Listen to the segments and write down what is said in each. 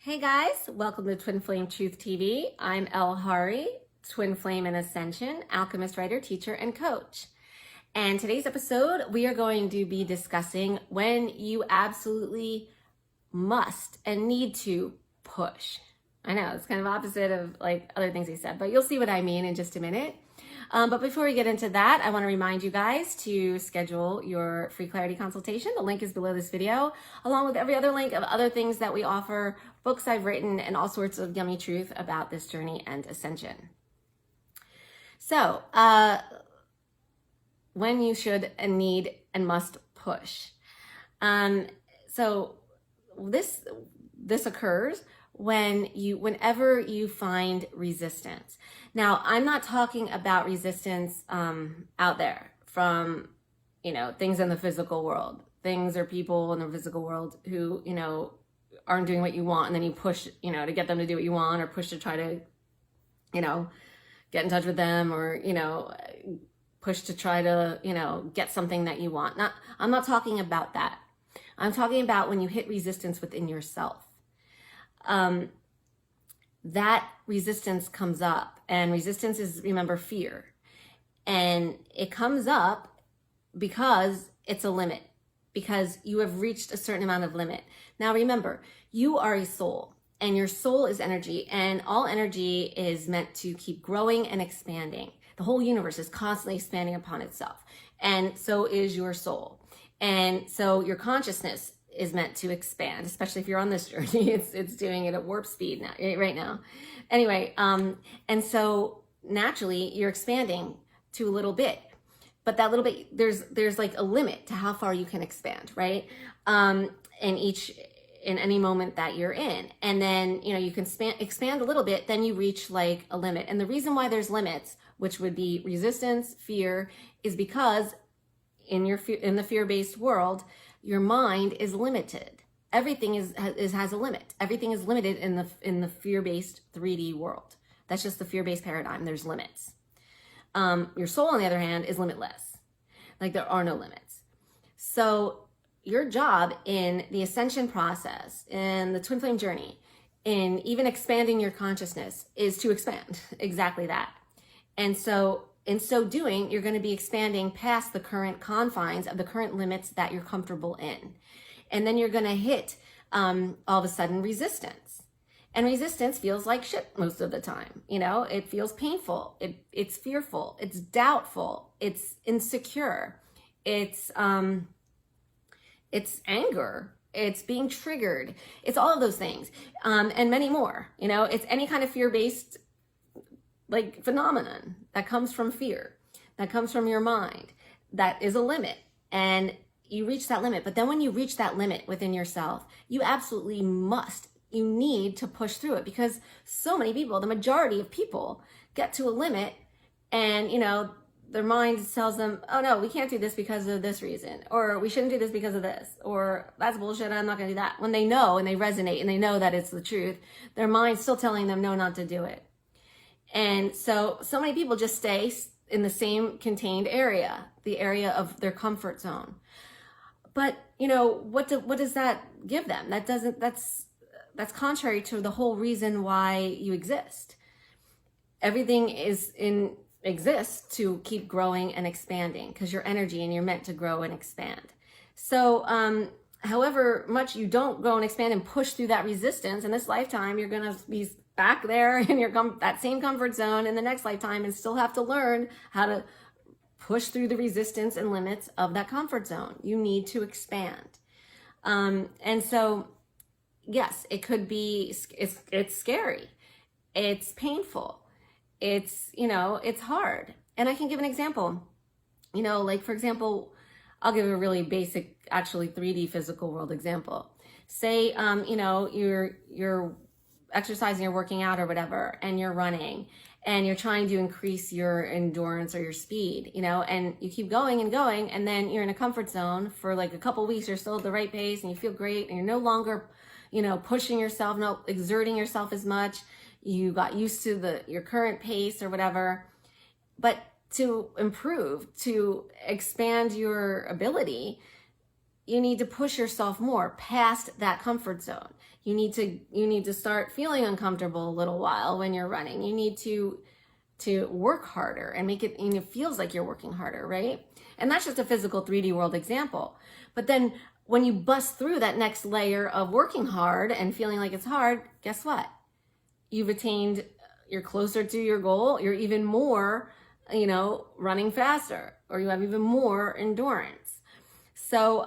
Hey guys, welcome to Twin Flame Truth TV. I'm Elle Hari, Twin Flame and Ascension, alchemist, writer, teacher, and coach. And today's episode, we are going to be discussing when you absolutely must and need to push. I know, it's kind of opposite of like other things he said, but you'll see what I mean in just a minute. But before we get into that, I want to remind you guys to schedule your free clarity consultation. The link is below this video, along with every other link of other things that we offer, books I've written, and all sorts of yummy truth about this journey and ascension. So, when you should and need and must push. So this occurs whenever you find resistance. Now, I'm not talking about resistance out there from, things in the physical world. Things or people in the physical world who, aren't doing what you want, and then you push, to get them to do what you want, or push to try to, get in touch with them, or, push to try to, get something that you want. I'm not talking about that. I'm talking about when you hit resistance within yourself. That resistance comes up, and resistance is, remember, fear. And it comes up because it's a limit, because you have reached a certain amount of limit. Now remember, you are a soul, and your soul is energy, and all energy is meant to keep growing and expanding. The whole universe is constantly expanding upon itself, and so is your soul. And so your consciousness is meant to expand, especially if you're on this journey. It's doing it at warp speed now, right now. Anyway, and so naturally you're expanding to a little bit, but that little bit, there's like a limit to how far you can expand, right? In any moment that you're in. And then, you can expand a little bit, then you reach like a limit. And the reason why there's limits, which would be resistance, fear, is because in the fear-based world, your mind is limited. Everything has a limit. Everything is limited in the fear-based 3D world. That's just the fear-based paradigm. There's limits. Your soul, on the other hand, is limitless. Like, there are no limits. So your job in the ascension process, in the twin flame journey, in even expanding your consciousness, is to expand. Exactly that. And so in so doing, you're going to be expanding past the current confines of the current limits that you're comfortable in. And then you're going to hit, all of a sudden, resistance. And resistance feels like shit most of the time. It feels painful. It's fearful. It's doubtful. It's insecure. It's anger. It's being triggered. It's all of those things. And many more. It's any kind of fear-based like phenomenon that comes from fear, that comes from your mind, that is a limit, and you reach that limit. But then when you reach that limit within yourself, you absolutely you need to push through it, because so many people, the majority of people, get to a limit and, their mind tells them, oh no, we can't do this because of this reason, or we shouldn't do this because of this, or that's bullshit, I'm not going to do that. When they know and they resonate and they know that it's the truth, their mind's still telling them no, not to do it. And so many people just stay in the same contained area, the area of their comfort zone. But, what does that give them? That's contrary to the whole reason why you exist. Everything exists to keep growing and expanding, because you're energy and you're meant to grow and expand. So, however much you don't grow and expand and push through that resistance in this lifetime, you're going to be back there in that same comfort zone in the next lifetime, and still have to learn how to push through the resistance and limits of that comfort zone. You need to expand. And so, yes, it could be, it's scary. It's painful. It's, it's hard. And I can give an example, like, for example, I'll give a really basic, actually 3D physical world example. Say, you're exercising or working out or whatever, and you're running and you're trying to increase your endurance or your speed, and you keep going and going, and then you're in a comfort zone for like a couple weeks. You're still at the right pace and you feel great, and you're no longer, pushing yourself, no exerting yourself as much. You got used to your current pace or whatever. But to improve, to expand your ability, you need to push yourself more past that comfort zone. You need to start feeling uncomfortable a little while when you're running. You need to work harder and make it, and it feels like you're working harder, right? And that's just a physical 3D world example. But then when you bust through that next layer of working hard and feeling like it's hard, guess what? You've attained, you're closer to your goal. You're even more, running faster, or you have even more endurance. So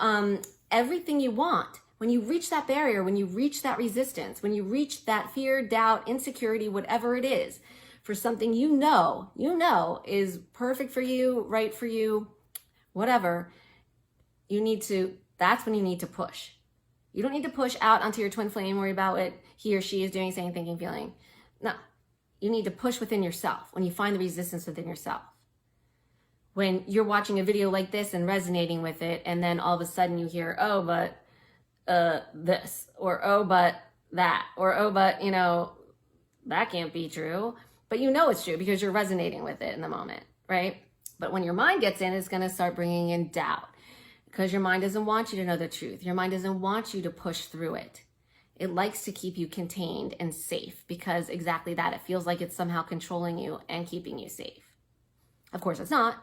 everything you want, when you reach that barrier, when you reach that resistance, when you reach that fear, doubt, insecurity, whatever it is, for something you know is perfect for you, right for you, whatever, that's when you need to push. You don't need to push out onto your twin flame, worry about what he or she is doing, saying, thinking, feeling. No, you need to push within yourself when you find the resistance within yourself. When you're watching a video like this and resonating with it, and then all of a sudden you hear, oh, but this, or oh, but that, or oh, but, that can't be true. But it's true because you're resonating with it in the moment, right? But when your mind gets in, it's going to start bringing in doubt, because your mind doesn't want you to know the truth. Your mind doesn't want you to push through it. It likes to keep you contained and safe, because exactly that. It feels like it's somehow controlling you and keeping you safe. Of course, it's not.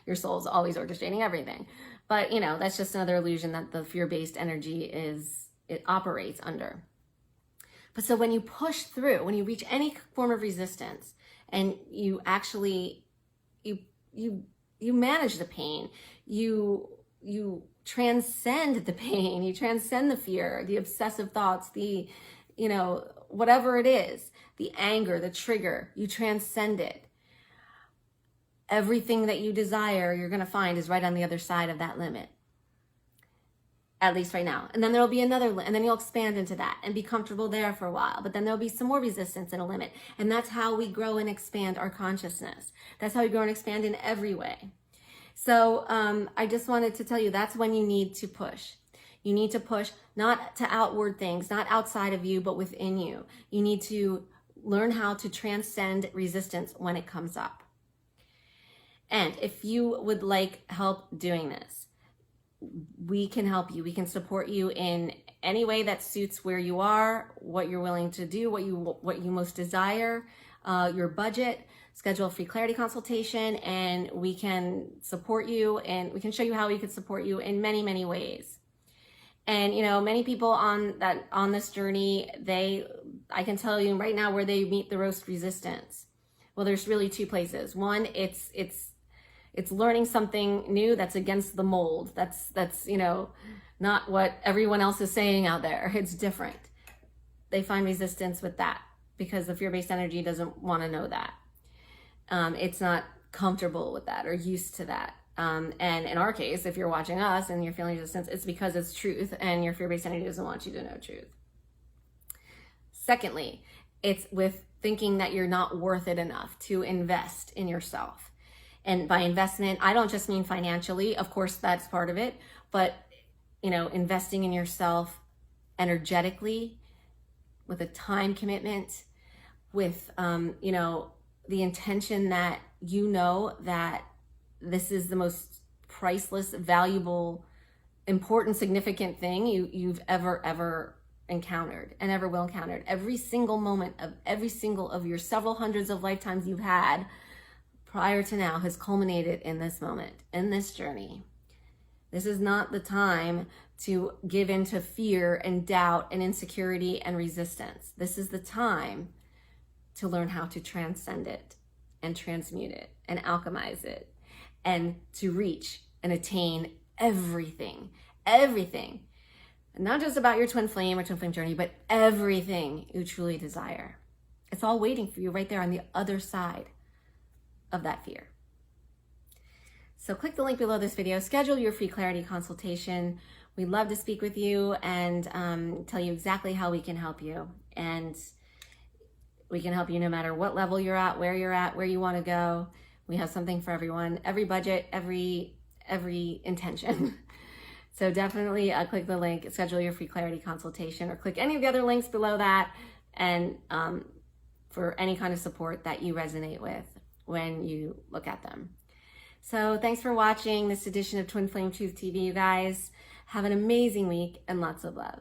Your soul's always orchestrating everything. But, that's just another illusion that the fear-based energy it operates under. But so when you push through, when you reach any form of resistance, and you actually, you manage the pain, you transcend the pain, you transcend the fear, the obsessive thoughts, the, whatever it is, the anger, the trigger, you transcend it. Everything that you desire, you're going to find is right on the other side of that limit. At least right now. And then there'll be another, and then you'll expand into that and be comfortable there for a while. But then there'll be some more resistance and a limit. And that's how we grow and expand our consciousness. That's how we grow and expand in every way. So I just wanted to tell you, that's when you need to push. You need to push not to outward things, not outside of you, but within you. You need to learn how to transcend resistance when it comes up. And if you would like help doing this, we can help you. We can support you in any way that suits where you are, what you're willing to do, what you most desire, your budget. Schedule a free clarity consultation, and we can support you, and we can show you how we could support you in many, many ways. And many people on this journey, I can tell you right now where they meet the most resistance. Well, there's really two places. One, it's learning something new that's against the mold. That's not what everyone else is saying out there. It's different. They find resistance with that because the fear-based energy doesn't want to know that. It's not comfortable with that or used to that. And in our case, if you're watching us and you're feeling resistance, it's because it's truth, and your fear-based energy doesn't want you to know truth. Secondly, it's with thinking that you're not worth it enough to invest in yourself. And by investment, I don't just mean financially. Of course, that's part of it. But, investing in yourself energetically, with a time commitment, with, the intention that that this is the most priceless, valuable, important, significant thing you've ever encountered and ever will encounter. Every single moment of every single of your several hundreds of lifetimes you've had prior to now has culminated in this moment, in this journey. This is not the time to give into fear and doubt and insecurity and resistance. This is the time to learn how to transcend it and transmute it and alchemize it, and to reach and attain everything, not just about your twin flame or twin flame journey, but everything you truly desire. It's all waiting for you right there on the other side of that fear. So click the link below this video, schedule your free clarity consultation. We'd love to speak with you and tell you exactly how we can help you. And we can help you no matter what level you're at, where you want to go. We have something for everyone, every budget, every intention. So definitely click the link, schedule your free clarity consultation, or click any of the other links below that, and for any kind of support that you resonate with when you look at them. So thanks for watching this edition of Twin Flame Truth TV, you guys. Have an amazing week and lots of love.